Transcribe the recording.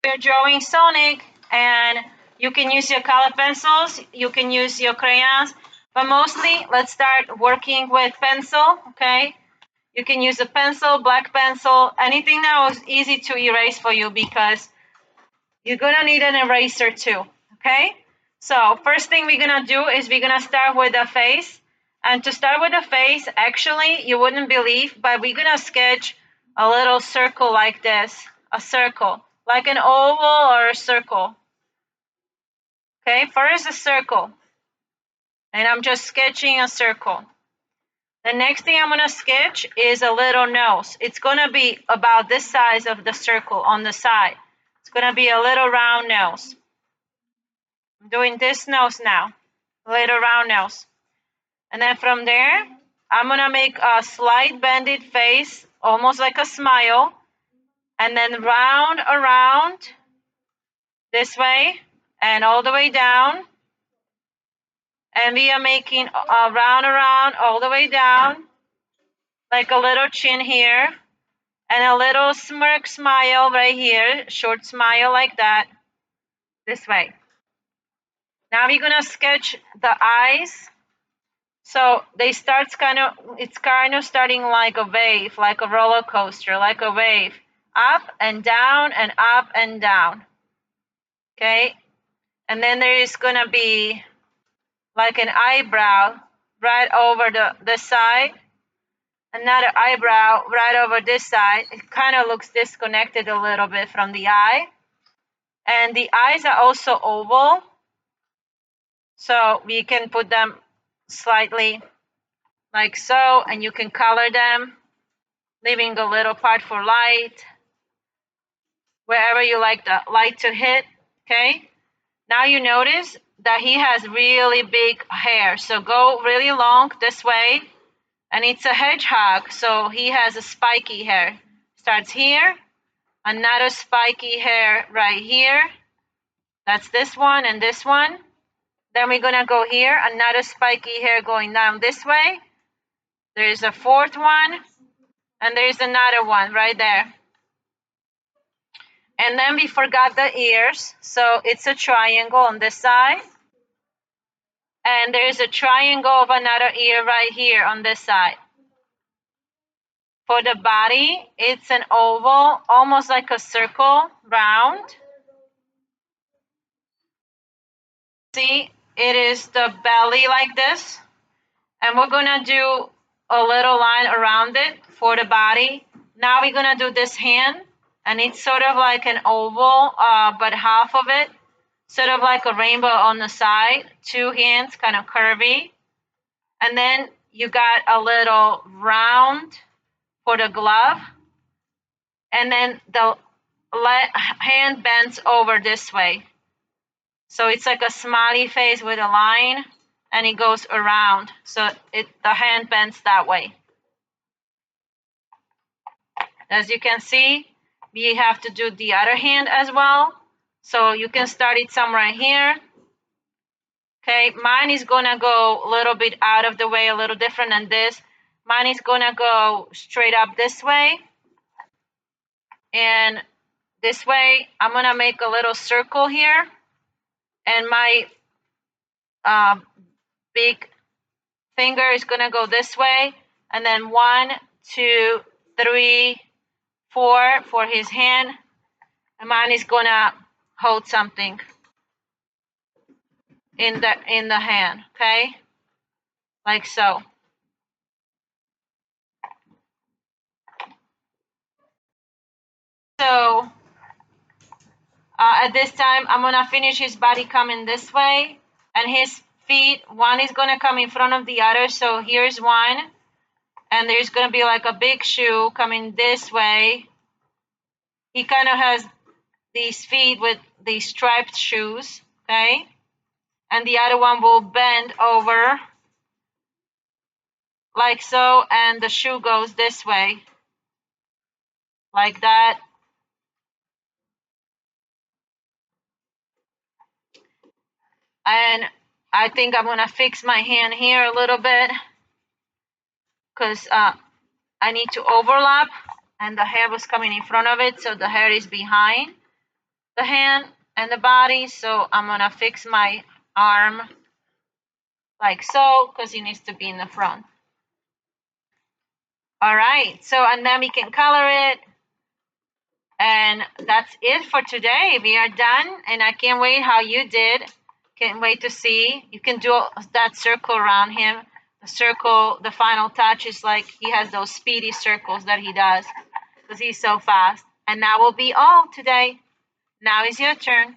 We're drawing Sonic, and you can use your color pencils, you can use your crayons, but mostly let's start working with pencil, okay? You can use a pencil, black pencil, anything that was easy to erase for you because you're gonna need an eraser too, okay? So first thing we're gonna do is we're gonna start with the face. And to start with the face, actually, you wouldn't believe, but we're gonna sketch a little circle like this, a circle, like an oval or a circle. Okay, first a circle, and I'm just sketching a circle. The next thing I'm gonna sketch is a little nose. It's gonna be about this size of the circle on the side. It's gonna be a little round nose. I'm doing this nose now, a little round nose. And then from there, I'm gonna make a slight bended face, almost like a smile, and then round around this way and all the way down. And we are making a round around all the way down, like a little chin here, and a little smirk smile right here, short smile like that, this way. Now we're gonna sketch the eyes. So it's kind of starting like a wave, like a roller coaster, like a wave, up and down and up and down. Okay, and then there is gonna be like an eyebrow right over the side, another eyebrow right over this side. It kind of looks disconnected a little bit from the eye. And the eyes are also oval, so we can put them slightly like so, and you can color them, leaving a little part for light, wherever you like the light to hit, okay? Now you notice that he has really big hair, so go really long this way, and it's a hedgehog, so he has a spiky hair. Starts here, another spiky hair right here. That's this one and this one. Then we're gonna go here, another spiky hair going down this way. There's a fourth one, and there's another one right there. And then we forgot the ears, so it's a triangle on this side. And there's a triangle of another ear right here on this side. For the body, it's an oval, almost like a circle, round. See, it is the belly like this. And we're gonna do a little line around it for the body. Now we're gonna do this hand, and it's sort of like an oval, but half of it, sort of like a rainbow on the side, two hands, kind of curvy. And then you got a little round for the glove, and then the hand bends over this way. So it's like a smiley face with a line, and it goes around. So the hand bends that way. As you can see, we have to do the other hand as well. So you can start it somewhere here. Okay, mine is gonna go a little bit out of the way, a little different than this. Mine is gonna go straight up this way. And this way, I'm gonna make a little circle here. And my big finger is gonna go this way. And then 1, 2, 3, 4 for his hand. And mine is gonna hold something in the hand, okay? Like so. So at this time, I'm gonna finish his body coming this way, and his feet, one is gonna come in front of the other. So here's one, and there's gonna be like a big shoe coming this way. He kind of has these feet with these striped shoes, okay? And the other one will bend over like so, and the shoe goes this way, like that. And I think I'm gonna fix my hand here a little bit because I need to overlap, and the hair was coming in front of it, so the hair is behind. the hand and the body. So I'm gonna fix my arm like so, because he needs to be in the front. All right, so and then we can color it. And that's it for today. We are done, and I can't wait how you did. Can't wait to see. You can do that circle around him. The circle, the final touch is like he has those speedy circles that he does because he's so fast. And that will be all today. Now is your turn.